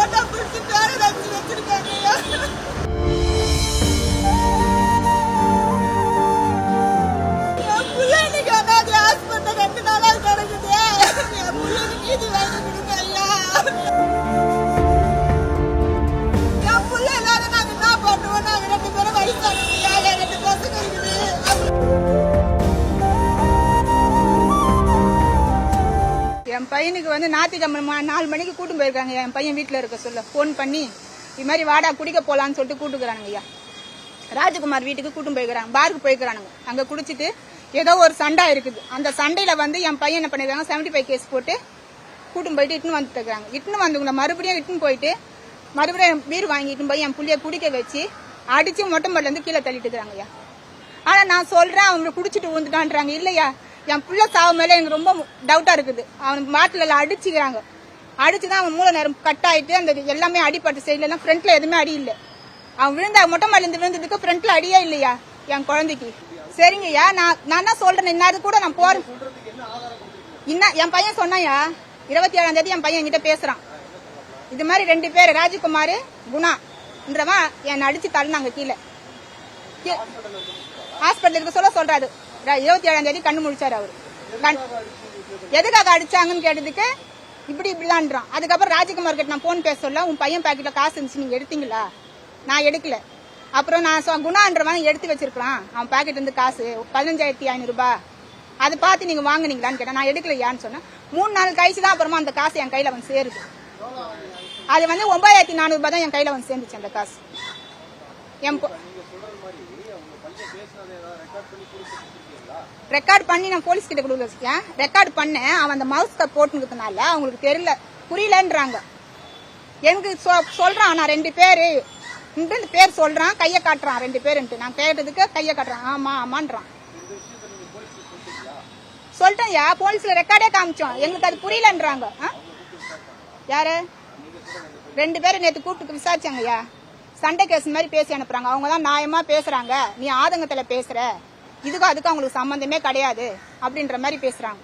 Photo பிடிச்சி பேர வச்சிருக்காங்க. என் பிள்ளை இன்னைக்கு அனாதை ஹாஸ்பிட்டல் 2 நாளா கிடக்குது. என் பிள்ளைக்கு நீதி வாங்கி கொடுங்க ஐயா. என் பிள்ளை இல்லாத நாங்க என்ன பண்ணுவோம்? நாங்க 2 பேரும் வயசானவங்க, 2 பசங்க இருக்குது. என் பையனுக்கு வந்து ஞாயிற்றுக்கிழமை 4 மணிக்கு கூட்டு போயிருக்காங்க. என் பையன் வீட்டில் இருக்க சொல்ல ஃபோன் பண்ணி இது மாதிரி வாடா குடிக்க போலான்னு சொல்லிட்டு கூட்டுக்கிறானுங்க ஐயா. ராஜகுமார் வீட்டுக்கு கூட்டும் போய்க்கிறாங்க, பாருக்கு போய்க்கிறானுங்க. அங்கே குடிச்சிட்டு ஏதோ ஒரு சண்டை இருக்குது. அந்த சண்டையில் வந்து என் பையன் என்ன பண்ணிருக்காங்க, 75 கேஸ் போட்டு கூட்டும் போயிட்டு இட்டுன்னு வந்துட்டு இருக்கிறாங்க. இட்டுன்னு வந்துங்கள மறுபடியும் இட்டுன்னு போயிட்டு மறுபடியும் பீர் வாங்கிட்டு போய் என் புள்ளைய குடிக்க வச்சு அடிச்சு மொட்டை மாட்டிலேருந்து கீழே தள்ளிட்டு இருக்கிறாங்க ஐயா. ஆனால் நான் சொல்கிறேன் அவங்க குடிச்சிட்டு ஊந்துட்டான்றாங்க. இல்லையா, என் பிள்ளை சாவு மேலே எனக்கு ரொம்ப டவுட்டாக இருக்குது. அவன் மாட்டில் அடிச்சுக்கிறாங்க. அடிச்சு தான் அவன் மூளை நேரம் கட் ஆகிட்டு அந்த எல்லாமே அடிப்பட்ட சைட்லாம் ஃப்ரண்ட்டில் எதுவுமே அடி இல்லை. அவன் விழுந்தா மொட்டை மாடிலேருந்து விழுந்ததுக்கு ஃப்ரண்ட்டில் அடியே இல்லையா என் குழந்தைக்கு. சரிங்கய்யா, நான் என்ன சொல்கிறேன், இன்னாது கூட நான் போகிறேன். இன்னும் என் பையன் சொன்னாயா 27ஆம் தேதி என் பையன் என்கிட்ட பேசுகிறான். இது மாதிரி 2 பேர் ராஜகுமார் குணான்றவன் என்னை அடித்து தள்ளினாங்க கீழே. ஹாஸ்பிட்டலுக்கு சொல்றாரு. 27ஆம் தேதி கண்ணு முடிச்சாரு அவரு. எதுக்காக அடிச்சாங்கன்னு கேட்டதுக்கு இப்படிதான்றான். அதுக்கப்புறம் ராஜகுமார் கிட்ட நான் போன் பேச சொல்ல, உன் பையன் பாக்கெட்ல காசு இருந்துச்சு, நீங்க எடுத்தீங்களா? நான் எடுக்கல. அப்புறம் நான் குணான்றவன் எடுத்து வச்சிருக்கலாம், அவன் பாக்கெட் இருந்து காசு 15,500 ரூபாய், அதை பார்த்து நீங்க வாங்கினீங்களான்னு கேட்டேன். நான் எடுக்கலையான்னு சொன்னேன். 3 நாள் கழிச்சு தான் அப்புறமா அந்த காசு என் கையில வந்து சேருது. அது வந்து 9,400 ரூபாய் தான் என் கையில வந்து சேர்ந்துச்சு அந்த காசு. ரெக்கார்ட் பண்ணி நான் போலீஸ் கிட்ட கொடுக்க வச்சிருக்கேன். ரெக்கார்ட் பண்ணேன். அவன் அந்த மவுஸ் போட்டுக்கிறதுனால அவங்களுக்கு தெரியல, புரியலன்றாங்க. எனக்கு சொல்றான். நான் 2 பேரு பேர் சொல்றான், கையை காட்டுறான் 2 பேருன்ட்டு. நான் கேட்டதுக்கு கையை காட்டுறான். ஆமா ஆமான்றான். சொல்லிட்டேன்யா, போலீஸ்ல ரெக்கார்டே காமிச்சோம். எங்களுக்கு அது புரியலன்றாங்க. யாரு 2 பேரும் நேற்று கூப்பிட்டு விசாரிச்சாங்கய்யா. சண்டை கேஸ் மாதிரி பேசி அனுப்புறாங்க. அவங்க தான் நியாயமா பேசுறாங்க, நீ ஆதங்கத்துல பேசுற, இதுக்கும் அதுக்கும் அவங்களுக்கு சம்பந்தமே கிடையாது அப்படின்ற மாதிரி பேசுறாங்க.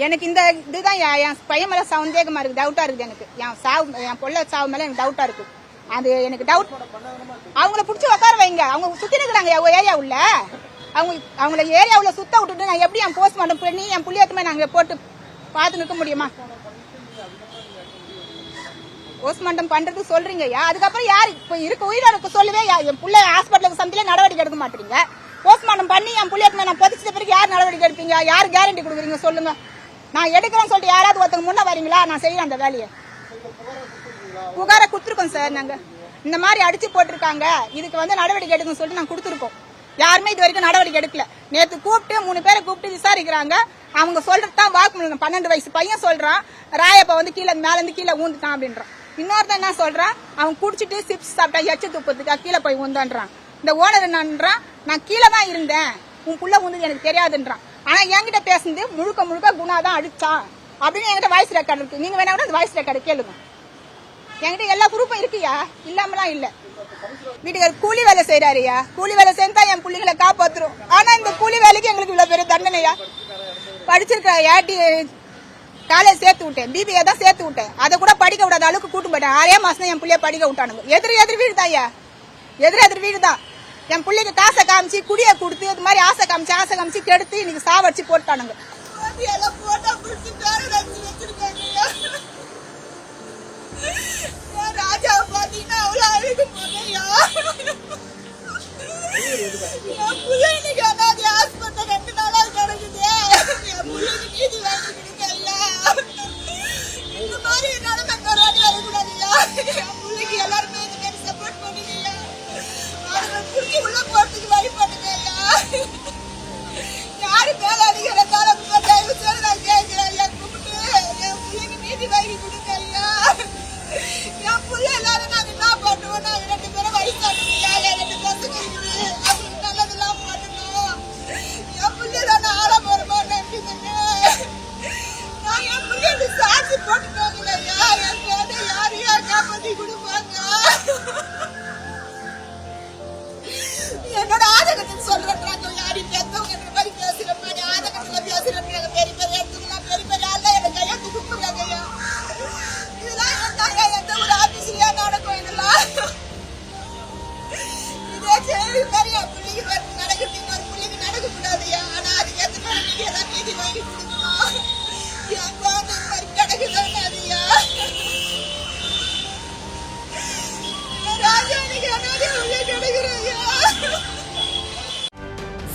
எனக்கு இந்த இதுதான் என் பையன் மேல சந்தேகமா இருக்கு, டவுட்டா இருக்குது. எனக்கு என் பொண்ணு சாவு மேல எனக்கு டவுட்டா இருக்கு. அது எனக்கு டவுட். அவங்கள பிடிச்சி உட்கார வைங்க. அவங்க சுத்தி இருக்கிறாங்க ஏரியா உள்ள. அவங்கள ஏரியாவுல சுத்த விட்டுட்டு நான் எப்படி என் போஸ்ட்மார்ட்டம் பண்ணி என் புள்ளியத்துமே நாங்க போட்டு பார்த்து நிற்க முடியுமா? போஸ்ட்மார்ட்டம் பண்றது சொல்றீங்கய்யா. அதுக்கப்புறம் யாரு இப்ப இருக்க உயிரோட சொல்லவே என் பிள்ளை ஹாஸ்பிட்டலுக்கு சந்தில நடவடிக்கை எடுக்க மாட்டீங்க. போஸ்ட்மார்ட்டம் பண்ணி என் புள்ளியத்துமே நான் பொதிச்ச பிறகு யார் நடவடிக்கை எடுப்பீங்க? யாரு கேரண்டி கொடுக்குறீங்க சொல்லுங்க. நான் எடுக்கிறேன்னு சொல்லிட்டு யாராவது ஒருத்தங்க முன்ன வரீங்களா? நான் செய்யறேன் அந்த வேலையை. புகாரை கொடுத்துருக்கோம் சார். நாங்க இந்த மாதிரி அடிச்சு போட்டிருக்காங்க, இதுக்கு வந்து நடவடிக்கை எடுக்கணும்னு சொல்லிட்டு நாங்க கொடுத்துருக்கோம். யாருமே இது வரைக்கும் நடவடிக்கை எடுக்கல. நேற்று கூப்பிட்டு 3 பேரை கூப்பிட்டு விசாரிக்கிறாங்க. அவங்க சொல்றதுதான் வாக்குமூலம். 12 வயசு பையன் சொல்றான், ராயப்பா வந்து கீழே மேல இருந்து கீழே ஊந்துட்டான் அப்படின்றான். இன்னொருத்தன் என்ன சொல்றான், அவன் குடிச்சிட்டு சிப்ஸ் சாப்பிட்டா எச்சு துப்பத்துக்கா கீழே போய் ஊந்தான்றான். இந்த ஓனர் என்னன்றான், நான் கீழே தான் இருந்தேன், உன் புள்ள ஊந்தது எனக்கு தெரியாதுன்றான். ஆனா என்கிட்ட பேசுனது முழுக்க குணாதான் அடிச்சான் அப்படின்னு என்கிட்ட வாய்ஸ் ரெக்கார்டு இருக்கு. நீங்க வேணா கூட அந்த வாய்ஸ் ரெக்கார்டு கேளுங்க. என்கிட்ட எல்லா ப்ரூஃபும் இருக்குயா, இல்லாமலாம் இல்ல. வீட்டுக்கு கூலி வேலை செய்யறாருயா. கூலி வேலை செஞ்சா என் பிள்ளைகளை காப்பாத்துரும். ஆனா இந்த கூலி வேலைக்கு எங்களுக்கு இவ்வளவு பெரிய தண்டனையா? படிச்சிருக்க ஏடி காலேஜ் சேர்த்து விட்டேன், பிபிஏ தான் சேர்த்து விட்டேன். அதை கூட படிக்க விடாத அளவுக்கு கூட்டு போயிட்டேன். 6 மாசம் என் பிள்ளைய படிக்க விட்டானுங்க. எதிர் வீடு தான் ஐயா, எதிர் வீடு தான். என் பிள்ளைக்கு காசை காமிச்சு குடிய கொடுத்து இது மாதிரி ஆசை காமிச்சு கெடுத்து இன்னைக்கு சாவடிச்சு போட்டானுங்க. ராஜா பாத்தீங்கன்னா அவ்வளவு அழுகு போனையா. என் பிள்ளை இன்னைக்கு அனாதை ஹாஸ்பிட்டல் 2 நாளா கிடக்குது. என் பிள்ளைக்கு நீதி வாங்கி கொடுங்க ஐயா. இந்த மாதிரி என்னால கரோடி வரக்கூடாதுயா. என் பிள்ளைக்கு எல்லாருமே இந்த மாதிரி சப்போர்ட் பண்ணுங்கய்யா. அவங்களை பிடிச்சி உள்ள போறதுக்கு வழி பண்ணுங்க ஐயா. யாரு மேல அடிக்கிற காலம் தயவு செய்து நான் கேட்கிறேன் ஐயா. கூப்பிட்டு என் பிள்ளைக்கு நீதி வாங்கி கொடுங்க ஐயா. என் பிள்ளை எல்லாரும் நாங்க என்ன பண்ணுவோம்? நாங்க 2 பேரும் வயசானவங்க, 2 பசங்க இருக்குது. அவங்களுக்கு நல்லதெல்லாம் பண்ணணும். என் பிள்ளை நான் ஆரம்பரமா நினைக்கிறேங்க. நான் என் பிள்ளைய சாட்சி போட்டுட்டாங்களே ஐயா. என் பேரை யாரையா காப்பாத்தி கொடுப்பாங்க? என்னோட ஆதகத்தை சொல்றாங்க. யாரையும் பெத்தவங்க மாதிரி பேசுற மாதிரி ஆதகத்துல பேசுறாங்க. பெரிய இடத்துக்குலாம் பெரிய ஆள் என்ன கையா கூப்பிடுறாங்க. பிள்ளைக்கு நடக்குது, இன்னொரு பிள்ளைக்கு நடக்கக்கூடாதுயா. ஆனா அதுக்கு ஏற்ற மாதிரி நீங்க ஏதாவது நீதி வாங்கிக்கணும். என் குழந்தை இந்த மாதிரி கிடக்குதாதியா. ராஜா நீங்க அனாதையா கிடக்குறாயா.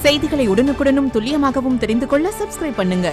செய்திகளை உடனுக்குடனும் துல்லியமாகவும் தெரிந்து கொள்ள சப்ஸ்கிரைப் பண்ணுங்க.